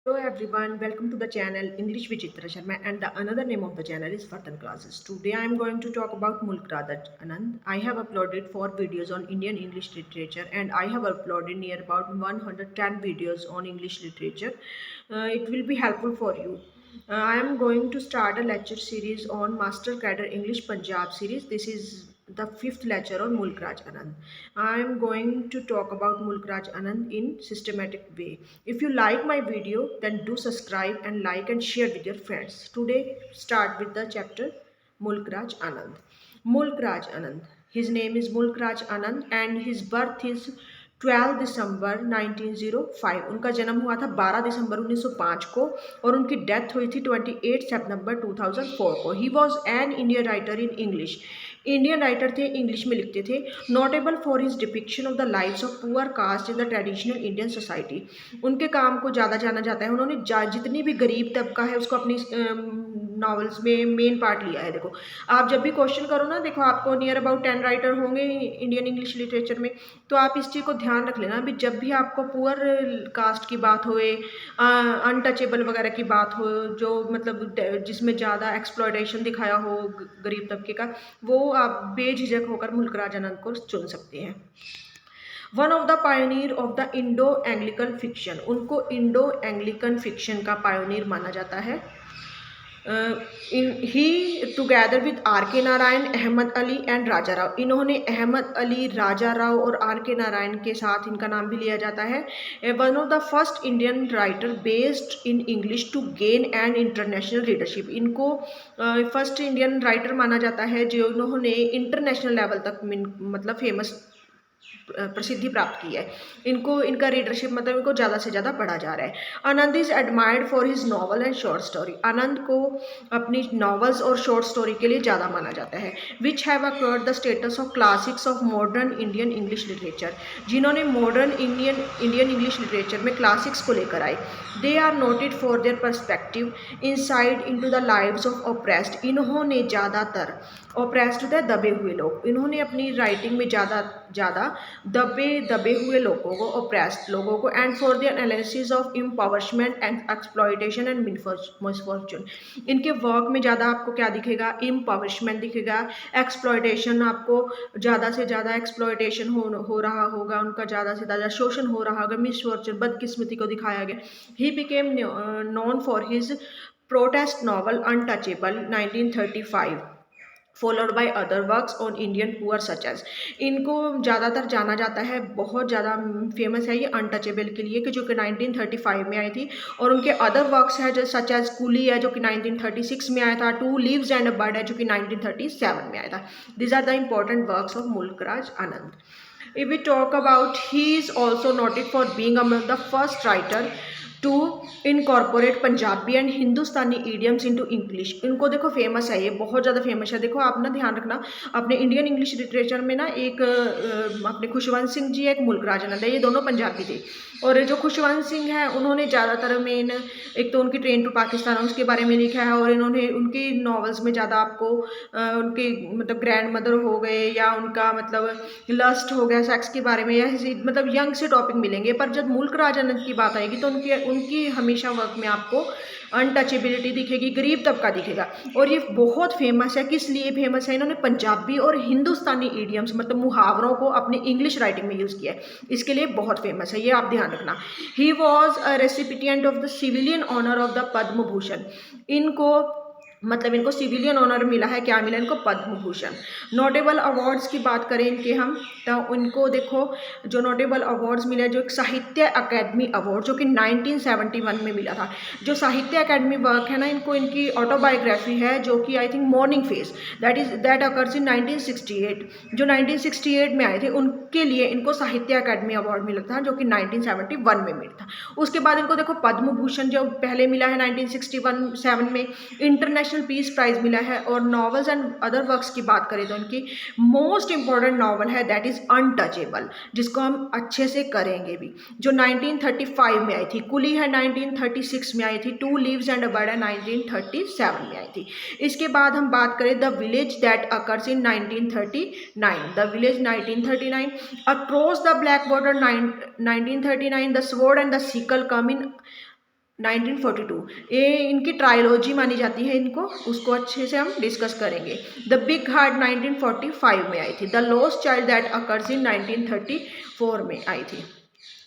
Hello everyone, welcome to the channel English with Chitra Sharma, and the another name of the channel is Vardhan Classes. Today I am going to talk about Mulk Radha Anand. I have uploaded 4 videos on Indian English literature and I have uploaded near about 110 videos on English literature. It will be helpful for you. I am going to start a lecture series on Master Cadre English Punjab series. This is the fifth lecture on Mulk Raj Anand. I am going to talk about Mulk Raj Anand in systematic way. If you like my video, then do subscribe and like and share with your friends. Today, start with the chapter Mulk Raj Anand. Mulk Raj Anand. His name is Mulk Raj Anand and his birth is 12 दिसंबर 1905। उनका जन्म हुआ था 12 दिसंबर 1905 को और उनकी death हुई थी 28 सितंबर 2004 को। He was an Indian writer in English. Indian writer थे, इंग्लिश में लिखते थे। Notable for his depiction of the lives of poor caste in the traditional Indian society. उनके काम को ज़्यादा जाना जाता है। उन्होंने जितनी भी गरीब तबका है उसको अपनी नॉवेल्स में मेन पार्ट लिया है। देखो, आप जब भी क्वेश्चन करो ना, देखो आपको नियर अबाउट 10 राइटर होंगे इंडियन इंग्लिश लिटरेचर में, तो आप इस चीज़ को ध्यान रख लेना भी जब भी आपको पुअर कास्ट की बात होए, अनटचेबल वगैरह की बात हो, जो मतलब जिसमें ज़्यादा एक्सप्लॉयटेशन दिखाया हो गरीब तबके का, वो आप बेझिझक होकर मुल्क राज आनंद को चुन सकते हैं। One of the pioneer of the Indo Anglican fiction. उनको इंडो एंग्लिकन फिक्शन का पायोनियर माना जाता है। ही टुगेदर विद आर के नारायण, अहमद अली एंड राजा राव। इन्होंने अहमद अली, राजा राव और आर के नारायण के साथ इनका नाम भी लिया जाता है। One of the first Indian writer based in English to gain and international readership. इनको फर्स्ट इंडियन राइटर माना जाता है जो इन्होंने इंटरनेशनल लेवल तक मतलब फेमस प्रसिद्धि प्राप्त की है। इनको इनका रीडरशिप मतलब इनको ज़्यादा से ज़्यादा पढ़ा जा रहा है। Anand is admired for his novel and short story. Anand को अपनी नॉवेल्स और शॉर्ट स्टोरी के लिए ज़्यादा माना जाता है। Which have acquired the status of classics of modern Indian English literature. जिन्होंने मॉडर्न इंडियन इंग्लिश लिटरेचर में क्लासिक्स को लेकर आए। They are noted for their perspective insight into the lives of oppressed. इन्होंने ज़्यादातर ऑप्रेस्ड होता है दबे हुए लोग, इन्होंने अपनी राइटिंग में ज़्यादा दबे हुए लोगों को, ऑप्रेस्ड लोगों को, and for the analysis of empowerment and exploitation and misfortune. इनके वर्क में ज़्यादा आपको क्या दिखेगा? इम्पावरमेंट दिखेगा, एक्सप्लॉयटेशन, आपको ज़्यादा से ज़्यादा एक्सप्लॉयटेशन हो रहा होगा, उनका ज़्यादा से ज़्यादा शोषण हो रहा होगा, मिसफॉर्चून, बदकिस्मती को दिखाया गया। He became known for his protest novel untouchable 1935, followed by other works on Indian poor such as. इनको ज़्यादातर जाना जाता है, बहुत ज़्यादा फेमस है ये अनटचेबल के लिए, कि जो कि 1935 में आई थी। और उनके अदर वर्क्स है जो सच एज कुली है जो कि 1936 में आया था, two leaves and a bird है जो कि 1937 में आया था। This are the important works of Mulk Raj Anand. If we talk about, he is also noted for being among the first writer to incorporate Punjabi and Hindustani idioms into English. इनको देखो famous है, ये बहुत ज़्यादा फेमस है। देखो आप ना ध्यान रखना, अपने इंडियन इंग्लिश लिटरेचर में ना एक अपने खुशवंत सिंह जी है, एक मुल्क राज आनंद है, ये दोनों पंजाबी थे। और जो खुशवंत सिंह है उन्होंने ज़्यादातर मेन एक तो उनकी ट्रेन टू पाकिस्तान उसके बारे में लिखा है, और इन्होंने उनकी नॉवेल्स में ज़्यादा आपको उनके मतलब ग्रैंड मदर हो गए या उनका मतलब लस्ट हो गया, सेक्स के बारे में, या मतलब यंग से टॉपिक मिलेंगे। पर जब मुल्क राज आनंद की बात आएगी तो उनकी हमेशा वर्क में आपको अनटचेबिलिटी दिखेगी, गरीब तबका दिखेगा। और ये बहुत फेमस है, किस लिए फेमस है? इन्होंने पंजाबी और हिंदुस्तानी ईडियम्स मतलब मुहावरों को अपनी इंग्लिश राइटिंग में यूज़ किया है, इसके लिए बहुत फेमस है, ये आप ध्यान रखना। He was a recipient of the civilian honour of the Padma Bhushan. इनको मतलब इनको सिविलियन ऑनर मिला है, क्या मिला इनको? पद्म भूषण। नोटेबल अवार्ड्स की बात करें इनके हम, तो उनको देखो जो नोटेबल अवार्ड्स मिले, जो एक साहित्य अकेडमी अवार्ड जो कि 1971 में मिला था। जो साहित्य अकेडमी वर्क है ना, इनको इनकी ऑटोबायोग्राफी है जो कि I think morning face, that occurs इन 1968, जो 1968 में आए थे, उनके लिए इनको साहित्य अकेडमी अवार्ड मिला था जो कि 1971 में मिला था। उसके बाद इनको देखो पद्म भूषण जो पहले मिला है 1967 में, इंटरनेशनल पीस प्राइज मिला है। और नॉवेल्स एंड अदर वर्क्स की बात करें तो इनकी मोस्ट इंपॉर्टेंट नॉवल है दैट इज अनटचेबल, जिसको हम अच्छे से करेंगे भी, जो 1935 में आई थी। कुली है 1936 में आई थी। Two leaves and a bird है 1937 में आई थी। इसके बाद हम बात करें the village that occurs in 1939, the village 1939, across the black border 1939, the sword and the sickle come in 1942 ये इनकी ट्रायलॉजी मानी जाती है, इनको उसको अच्छे से हम डिस्कस करेंगे। द बिग हार्ट 1945 में आई थी। The lost child that occurs इन 1934 में आई थी।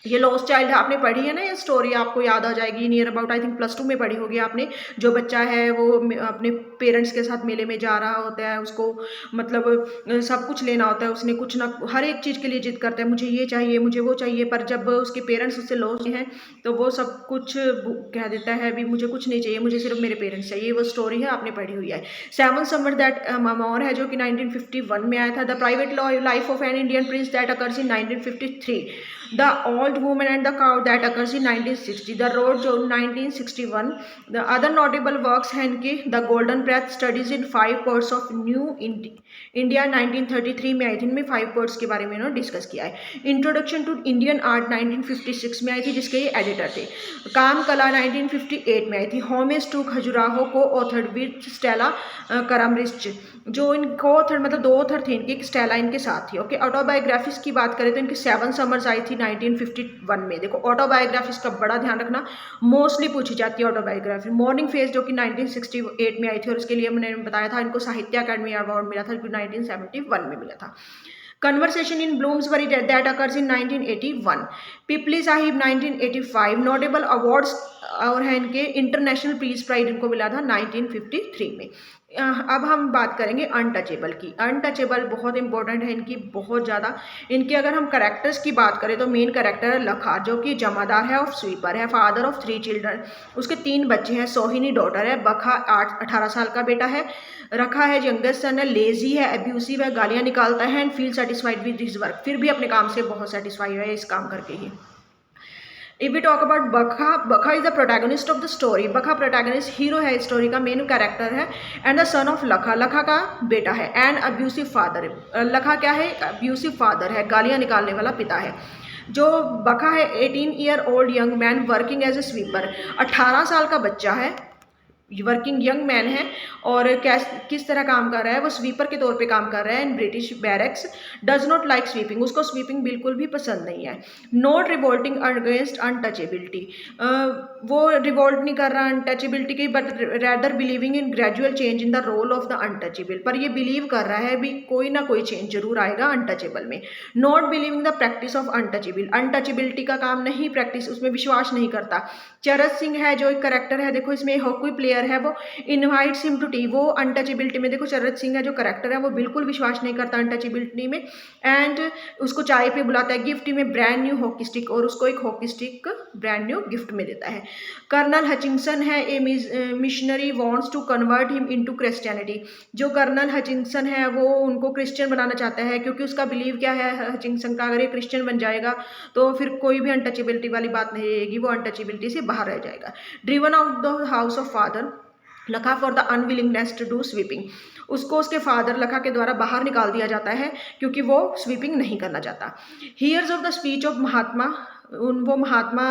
ये लॉस्ट चाइल्ड आपने पढ़ी है ना, ये स्टोरी आपको याद आ जाएगी। नियर अबाउट आई थिंक +2 में पढ़ी होगी आपने। जो बच्चा है वो अपने पेरेंट्स के साथ मेले में जा रहा होता है, उसको मतलब सब कुछ लेना होता है, उसने कुछ ना हर एक चीज़ के लिए जिद करता है, मुझे ये चाहिए मुझे वो चाहिए, पर जब उसके पेरेंट्स उससे लॉस्ट हैं तो वो सब कुछ कह देता है भी मुझे कुछ नहीं चाहिए, मुझे सिर्फ मेरे पेरेंट्स चाहिए। वो स्टोरी है, आपने पढ़ी हुई है। सेवन समर दैट और है जो कि 1951 में आया था। The private life of an Indian prince that occurs in 1953। The old woman and the cow that occurs in 1960। The road जो 1961। द अदर नोटेबल वर्क्स हैं इनके। The golden breath studies in 5 parts of new India 1933 में आई थी। इनमें 5 पर्ट्स के बारे में इन्होंने डिस्कस किया है। इंट्रोडक्शन टू इंडियन आर्ट 1956 में आई थी, जिसके ये एडिटर थे। काम कला 1958 में आई थी। होमेज टू खजुराहो को ऑथर्ड विद स्टेला करामरिच। जो इन को ऑथर मतलब 2 ऑथर थे इनके, स्टेला इनके साथ थी। ओके, ऑटोबायोग्राफीज की बात करें तो इनकी 7 समर्स आई थी 1951 में। देखो ऑटोबायोग्राफीज का बड़ा ध्यान रखना, मोस्टली पूछी जाती है ऑटोबायोग्राफी। मॉर्निंग फेज जो कि 1968 में आई थी, और उसके लिए मैंने बताया था इनको साहित्य अकादमी अवार्ड मिला था, जो 1971 में मिला था। Conversation in Bloomsbury that occurs in 1981। Pipli Sahib 1985। Notable awards और है इनके। इंटरनेशनल पीस प्राइज इनको मिला था 1953 में। अब हम बात करेंगे अनटचेबल की। अनटचेबल बहुत इंपॉर्टेंट है इनकी, बहुत ज़्यादा। इनके अगर हम करेक्टर्स की बात करें तो मेन करेक्टर है लखा, जो कि जमादार है और स्वीपर है, फादर ऑफ 3 चिल्ड्रन। उसके 3 बच्चे हैं। सोहिनी डॉटर है। बखा 18 साल का बेटा है। रखा है यंगेस्ट सन है। लेजी है, अब्यूसिव है, गालियाँ निकालता है and feel satisfied with his work. फिर भी अपने काम से बहुत सेटिस्फाइड है इस काम करके ही। If we talk about Bakha, Bakha is the protagonist of the story. Bakha protagonist hero है स्टोरी का, मेन कैरेक्टर है। एंड द सन ऑफ लखा, लखा का बेटा है। एंड अब्यूसिव फादर, लखा क्या है? अब्यूसिव फादर है, गालियाँ निकालने वाला पिता है। जो बखा है 18 year old young man working as a sweeper. 18 साल का बच्चा है, वर्किंग यंग मैन है, और किस तरह काम कर रहा है? वो स्वीपर के तौर पे काम कर रहा है in British barracks. Does not like sweeping, उसको स्वीपिंग बिल्कुल भी पसंद नहीं है। नॉट रिवोल्टिंग अगेंस्ट अनटचेबिलिटी, वो रिवोल्ट नहीं कर रहा अनटचेबिलिटी की, but rather believing in gradual change in the role of the untouchable. पर ये बिलीव कर रहा है भी कोई ना कोई चेंज जरूर आएगा अनटचेबल में। Not believing the practice of untouchable, untouchability का काम नहीं, प्रैक्टिस उसमें विश्वास नहीं करता। चरत सिंह है जो एक करेक्टर है, देखो इसमें हॉकी प्लेयर है, वो इनवाइट्स हिम टू टी। वो अनटचेबिलिटी में देखो चरत सिंह है जो करेक्टर है, वो बिल्कुल विश्वास नहीं करता अनटचेबिलिटी में, एंड उसको चाय पे बुलाता है। गिफ्ट में ब्रांड न्यू हॉकी स्टिक, और उसको एक hockey stick brand new gift में देता है। कर्नल हचिंसन है, a missionary wants to convert him into Christianity. जो कर्नल हचिंसन है वो उनको क्रिश्चियन बनाना चाहता है, क्योंकि उसका बिलीव क्या है हचिंसन का, अगर ये क्रिश्चियन बन जाएगा तो फिर कोई भी अनटचेबिलिटी वाली बात नहीं रहेगी, वो अनटचेबिलिटी से बाहर रह जाएगा। Driven out the house of father Lakha for the unwillingness to do sweeping, उसको उसके फादर लखा के द्वारा बाहर निकाल दिया जाता है क्योंकि वो स्वीपिंग नहीं करना चाहता। Hears of the speech of Mahatma, वो महात्मा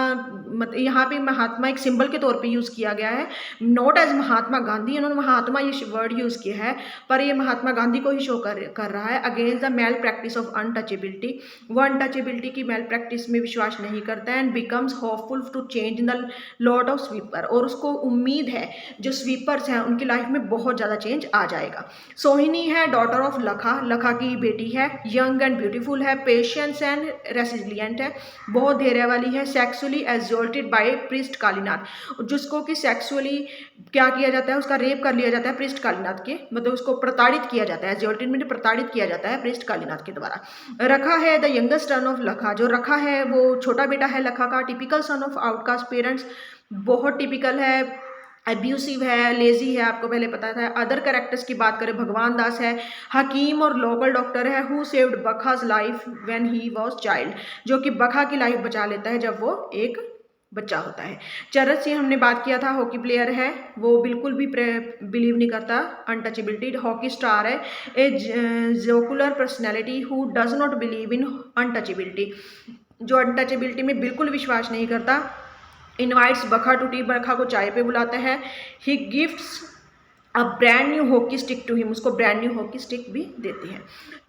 यहाँ पे महात्मा एक सिंबल के तौर पे यूज़ किया गया है, नॉट एज महात्मा गांधी। इन्होंने महात्मा ये वर्ड यूज़ किया है, पर ये महात्मा गांधी को ही शो कर रहा है। Against the male practice of untouchability, वो अनटचेबिलिटी की मेल प्रैक्टिस में विश्वास नहीं करता है। And becomes hopeful to change in the lot of sweeper, और उसको उम्मीद है जो स्वीपर्स हैं उनकी लाइफ में बहुत ज़्यादा चेंज आ जाएगा। सोहिनी है डॉटर ऑफ लखा, लखा की बेटी है। यंग एंड ब्यूटीफुल है, पेशेंस एंड रेसिलियंट है, बहुत धैर्य वाली है। सेक्सुअली एजोल्टेड बाय प्रिस्ट कालीनाथ, जिसको कि सेक्सुअली क्या किया जाता है, उसका रेप कर लिया जाता है प्रिस्ट कालीनाथ के, मतलब उसको प्रताड़ित किया जाता है, एजोल्टेड में प्रताड़ित किया जाता है प्रिस्ट कालीनाथ के द्वारा। रखा है द यंगेस्ट सन ऑफ लखा, जो रखा है वो छोटा बेटा है लखा का। Typical son of outcast parents, बहुत टिपिकल है, एब्यूसिव है, लेजी है, आपको पहले पता था। अदर कैरेक्टर्स की बात करें, भगवान दास है, हकीम और लोकल डॉक्टर है। Who saved Bakha's life when he was child, जो कि बखा की लाइफ बचा लेता है जब वो एक बच्चा होता है। चरत सिंह हमने बात किया था, हॉकी प्लेयर है, वो बिल्कुल भी बिलीव नहीं करता अनटचेबिलिटी। हॉकी स्टार है, a jocular personality who does not believe in untouchability, जो अनटचेबिलिटी में बिल्कुल विश्वास नहीं करता। Invites Bakha to tea, Bakha को चाय पे बुलाता है। He gifts a brand new hockey stick to him, उसको ब्रांड न्यू हॉकी स्टिक भी देती है।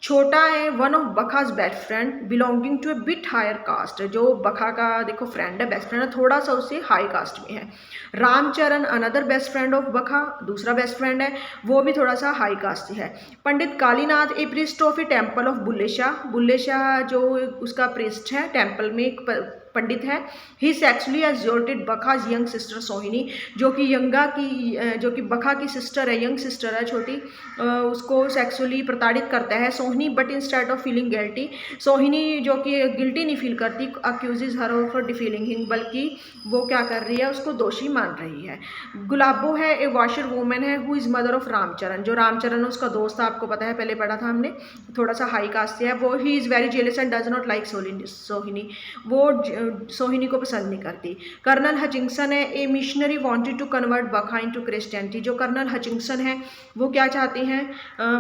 छोटा है one of Bakha's best friend belonging to a bit higher caste, जो बखा का देखो फ्रेंड है, बेस्ट फ्रेंड है, थोड़ा सा उससे हाई कास्ट में है। Ramcharan another best friend of Bakha, दूसरा बेस्ट फ्रेंड है, वो भी थोड़ा सा हाई कास्ट है। Pandit Kalinath a priest of a temple of Bulle Shah, Bulle Shah जो उसका प्रिस्ट है, टेम्पल में एक पंडित है। He sexually exhorted Bakha's young sister Sohini, जो कि जो कि बखा की सिस्टर है, यंग सिस्टर है छोटी, उसको सेक्सुअली प्रताड़ित करता है सोहिनी, but instead of feeling guilty, सोहिनी जो कि गिल्टी नहीं फील करती, अक्यूजेज हर ऑफ डिफीलिंग हिम, बल्कि वो क्या कर रही है, उसको दोषी मान रही है। गुलाबो है ए वॉशर वूमेन है who is mother of Ramcharan, जो रामचरण उसका दोस्त था, आपको पता है पहले पढ़ा था हमने, थोड़ा सा हाई कास्ट से है वो। He is very jealous and does not like सोहिनी, वो सोहिनी को पसंद नहीं करती। कर्नल हचिंगसन है a missionary wanted to convert Bakha into Christianity, जो कर्नल हचिंगसन है वो क्या चाहते हैं,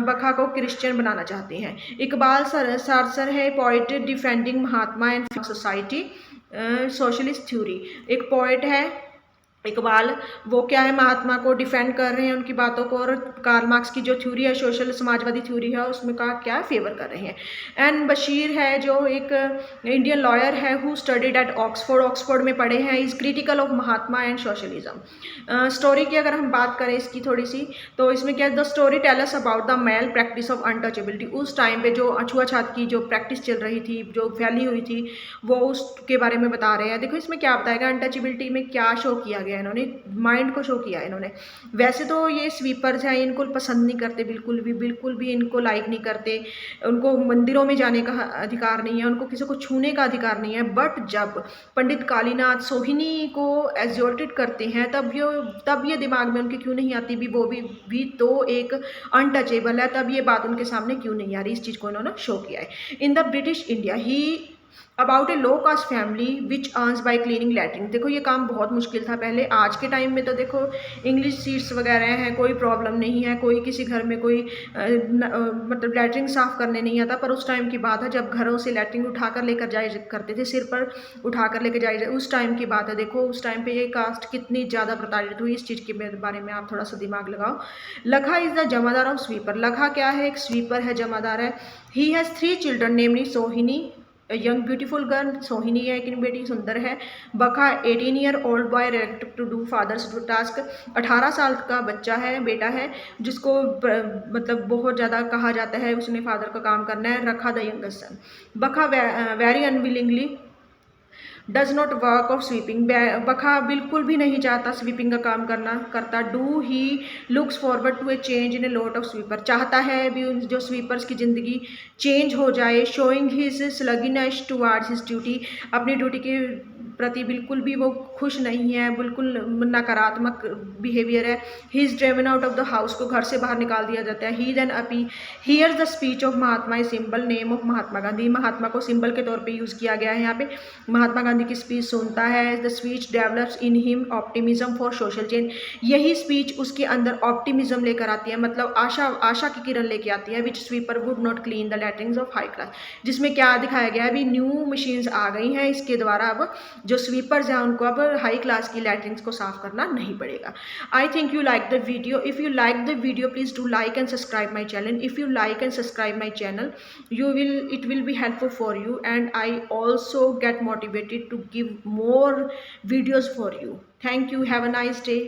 बखा को क्रिश्चियन बनाना चाहते हैं। इकबाल सरसर है poet defending Mahatma and society socialist theory, एक पोइट है इकबाल, वो क्या है, महात्मा को डिफेंड कर रहे हैं उनकी बातों को, और कार्ल मार्क्स की जो थ्योरी है, सोशल समाजवादी थ्योरी है, उसमें का क्या फेवर कर रहे हैं। एन बशीर है जो एक इंडियन लॉयर है who studied at Oxford, Oxford में पढ़े हैं, is critical of Mahatma and socialism. Story की अगर हम बात करें इसकी थोड़ी सी, तो इसमें क्या, the story tell us about the male practice of untouchability, उस टाइम पे जो अछूआछूत की जो प्रैक्टिस चल रही थी, जो फैली हुई थी, वो उसके बारे में बता रहे हैं। देखो इसमें क्या बताएगा, अनटचेबिलिटी में क्या शो किया गया, इन्होंने माइंड को शो किया इन्होंने। वैसे तो ये स्वीपर्स हैं, इनको पसंद नहीं करते, बिल्कुल भी इनको लाइक नहीं करते, उनको मंदिरों में जाने का अधिकार नहीं है, उनको किसी को छूने का अधिकार नहीं है, बट जब पंडित कालीनाथ सोहिनी को एग्जॉर्टेड करते हैं, तब ये दिमाग में उनके क्यों नहीं आती, वो भी तो एक अनटचेबल है, तब ये बात उनके सामने क्यों नहीं आ रही, इस चीज़ को इन्होंने शो किया है। In the British India he about a low caste family which earns by cleaning latrine, देखो ये काम बहुत मुश्किल था पहले, आज के टाइम में तो देखो इंग्लिश सीट्स वगैरह हैं, कोई प्रॉब्लम नहीं है, कोई किसी घर में कोई मतलब लैट्रिन साफ़ करने नहीं आता, पर उस टाइम की बात है जब घरों से लैट्रिन उठा कर लेकर जाए करते थे, सिर पर उठा कर लेकर जाए, उस टाइम की बात है। देखो उस टाइम पे ये कास्ट कितनी ज़्यादा प्रताड़ित हुई, इस चीज़ के बारे में आप थोड़ा सा दिमाग लगाओ। लखा is the Jamadar of sweeper, लखा क्या है, एक स्वीपर है, जमादार है। He has 3 children namely Sohini young beautiful girl, सोहिनी है एक बेटी सुंदर है। Bakha 18 year old boy wrecked to do father's task, 18 साल का बच्चा है, बेटा है, जिसको मतलब बहुत ज़्यादा कहा जाता है उसने फादर का काम करना है। रखा the youngest son, Bakha very unwillingly does not work of sweeping, Bakha बिल्कुल भी नहीं चाहता स्वीपिंग का काम करता। Do he looks forward to a change in a lot of sweeper, चाहता है भी जो स्वीपर्स की ज़िंदगी चेंज हो जाए। Showing his sluggishness towards his duty, अपनी ड्यूटी के प्रति बिल्कुल भी वो खुश नहीं है, बिल्कुल नकारात्मक बिहेवियर है। He is driven out of the house, को घर से बाहर निकाल दिया जाता है। He then happy hears the speech of Mahatma a symbol name of Mahatma Gandhi, Mahatma को सिंबल के तौर पे यूज़ किया गया है यहाँ पे। महात्मा गांधी की स्पीच सुनता है। The speech develops in him optimism for social change, यही स्पीच उसके अंदर ऑप्टिमिज्म लेकर आती है, मतलब आशा की किरण लेके आती है। Which sweeper would not clean the latrines of high class, जिसमें क्या दिखाया गया है, अभी न्यू मशीन्स आ गई हैं, इसके द्वारा अब जो स्वीपर्स हैं उनको अब हाई क्लास की लैट्रिन्स को साफ करना नहीं पड़ेगा। I think you like the video, if you like the video please do like and subscribe my channel. If you like and subscribe my channel it will be helpful for you, and I also get motivated to give more videos for you. Thank you, have a nice day.